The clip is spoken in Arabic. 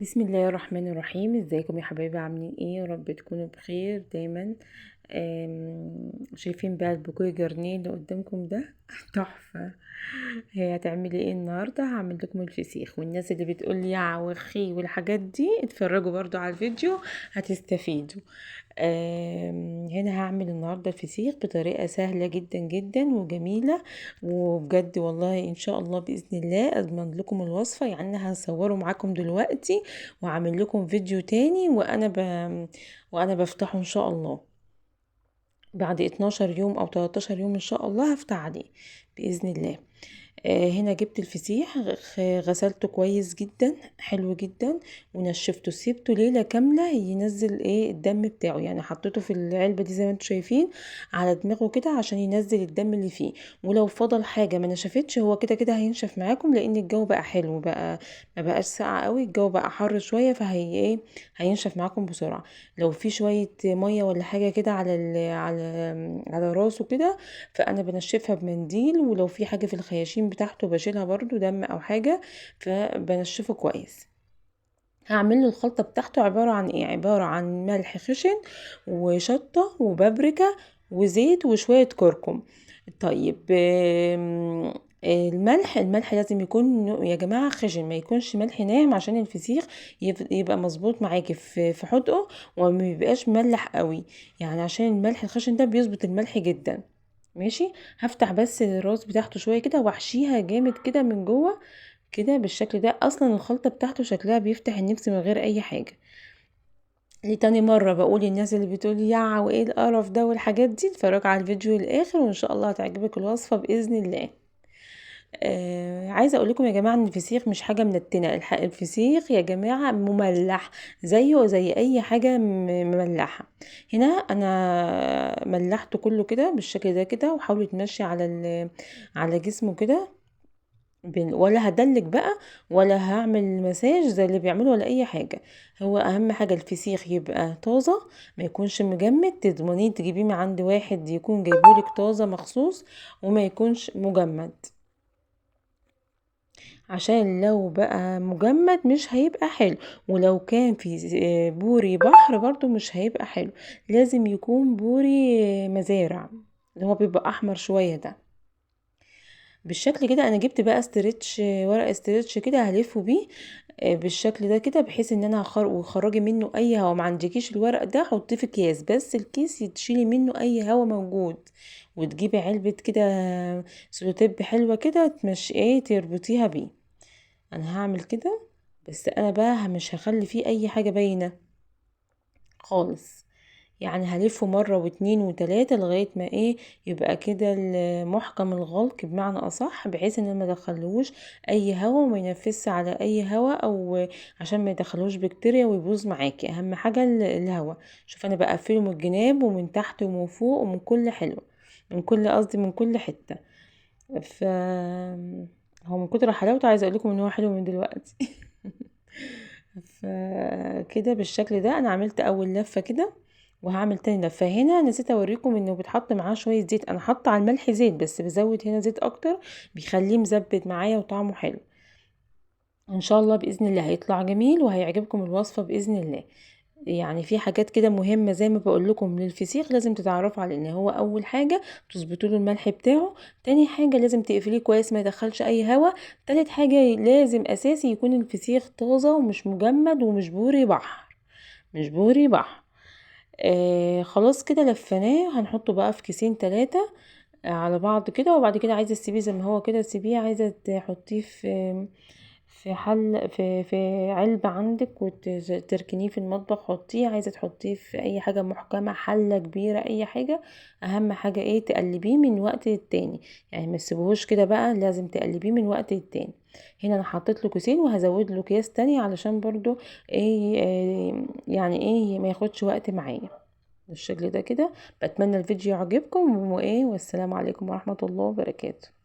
بسم الله الرحمن الرحيم. ازيكم يا حبايبي؟ عاملين ايه؟ يا رب تكونوا بخير دايما. شايفين بقى البوكيه جرنيه اللي قدامكم ده؟ تحفة. هي هتعملي ايه النهارده؟ هعمل لكم الفسيخ، والناس اللي بتقول لي يا وخي والحاجات دي اتفرجوا برضو على الفيديو هتستفيدوا. هنا هعمل النهارده الفسيخ بطريقه سهله جدا جدا وجميله، وبجد والله ان شاء الله باذن الله اضمن لكم الوصفه. يعني انا هصوره معاكم دلوقتي وعامل لكم فيديو تاني وانا بفتحه ان شاء الله بعد 12 يوم او 13 يوم ان شاء الله هفتح عليه باذن الله. هنا جبت الفسيخ، غسلته كويس جدا، حلو جدا، ونشفته، سيبته ليلة كاملة ينزل ايه الدم بتاعه. يعني حطيته في العلبة دي زي ما انتم شايفين على دماغه كده عشان ينزل الدم اللي فيه. ولو فضل حاجة ما نشفتش هو كده كده هينشف معاكم، لان الجو بقى حلو بقى، ما بقاش ساقع قوي، الجو بقى حر شوية، فهي ايه هينشف معاكم بسرعة. لو في شوية مية ولا حاجة كده على راسه كده، فانا بنشفها بمنديل، ولو في حاجة في الخياشيم بتاعته بشيلها برضو دم او حاجة، فبنشفه كويس. هعمل له الخلطة بتاعته عبارة عن ايه؟ عبارة عن ملح خشن وشطة وبابريكا وزيت وشوية كركم. طيب الملح لازم يكون يا جماعة خشن، ما يكونش ملح ناعم، عشان الفسيخ يبقى مظبوط معاكي في حدقه، وما يبقاش مملح قوي. يعني عشان الملح الخشن ده بيظبط الملح جدا. ماشي. هفتح بس الراس بتاعته شويه كده واحشيها جامد كده من جوه كده بالشكل ده. اصلا الخلطه بتاعته شكلها بيفتح النفس من غير اي حاجه. لتاني مره بقول للناس اللي بتقول يا وايه القرف ده والحاجات دي، اتفرج على الفيديو الاخر وان شاء الله هتعجبك الوصفه باذن الله. عايزه اقول لكم يا جماعه ان الفسيخ مش حاجه منتنه، الفسيخ يا جماعه مملح زيه زي اي حاجه مملحه. هنا انا ملحته كله كده بالشكل ده كده، وحاولي تمشي على جسمه كده، ولا هدلك بقى ولا هعمل مساج زي اللي بيعملوا ولا اي حاجه. هو اهم حاجه الفسيخ يبقى طازه، ما يكونش مجمد، تضمنيه تجيبيه من عند واحد يكون جايبولك طازه مخصوص، وما يكونش مجمد. عشان لو بقى مجمد مش هيبقى حلو، ولو كان في بوري بحر برضو مش هيبقى حلو. لازم يكون بوري مزارع، اللي هو بيبقى احمر شوية ده. بالشكل كده انا جبت بقى استرتش، ورق استرتش كده هلفه بيه بالشكل ده كده، بحيث ان انا وخرجي منه اي هوا. ما عندكيش الورق ده حطيه في اكياس، بس الكيس تشيلي منه اي هوا موجود، وتجيبي علبة كده سلوتيب حلوة كده تمشي ايه تربطيها بيه. انا هعمل كده، بس انا بقى مش هخلي فيه اي حاجة باينة خالص. يعني هلفه مرة واتنين وتلاتة لغاية ما ايه يبقى كده محكم الغلق بمعنى اصح، بحيث ان أنا ما ادخلهوش اي هوا وما ينفسش على اي هوا، او عشان ما يدخلوش بكتيريا ويبوظ معاكي. اهم حاجة الهوا. شوف انا بقفله من الجناب ومن تحت ومن فوق ومن كل حلو، من كل قصدي من كل حتة. ف هو من كتر حلاوته عايزه اقول لكم ان هو حلو من دلوقتي. فكده بالشكل ده انا عملت اول لفه كده، وهعمل تاني لفه. هنا نسيت اوريكم انه بيتحط معاه شويه زيت، انا حاطه على الملح زيت بس بزود هنا زيت اكتر، بيخليه مزبت معايا وطعمه حلو. ان شاء الله باذن الله هيطلع جميل وهيعجبكم الوصفه باذن الله. يعني في حاجات كده مهمة زي ما بقول لكم للفسيخ لازم تتعرفوا على ان هو اول حاجة تظبطوا له الملح بتاعه، تاني حاجة لازم تقفليه كويس ما يدخلش اي هوا، تالت حاجة لازم اساسي يكون الفسيخ طازة ومش مجمد ومش بوري بحر، مش بوري بحر. خلاص كده لفناه، هنحطه بقى في كيسين تلاتة على بعض كده. وبعد كده عايزه تسيبيه زي ما هو كده سيبيه، عايزه تحطيه في حل في علبة عندك وتركنيه في المطبخ حطيه، عايزة تحطيه في اي حاجة محكمة، حلة كبيرة، اي حاجة. اهم حاجة ايه تقلبيه من وقت للتاني، يعني ما تسيبوهوش كده بقى، لازم تقلبيه من وقت للتاني. هنا انا حطيت له كيسين وهزود له اكياس تانية علشان برضو يعني ايه ما ياخدش وقت معايا بالشكل ده كده. بتمنى الفيديو يعجبكم وايه، والسلام عليكم ورحمة الله وبركاته.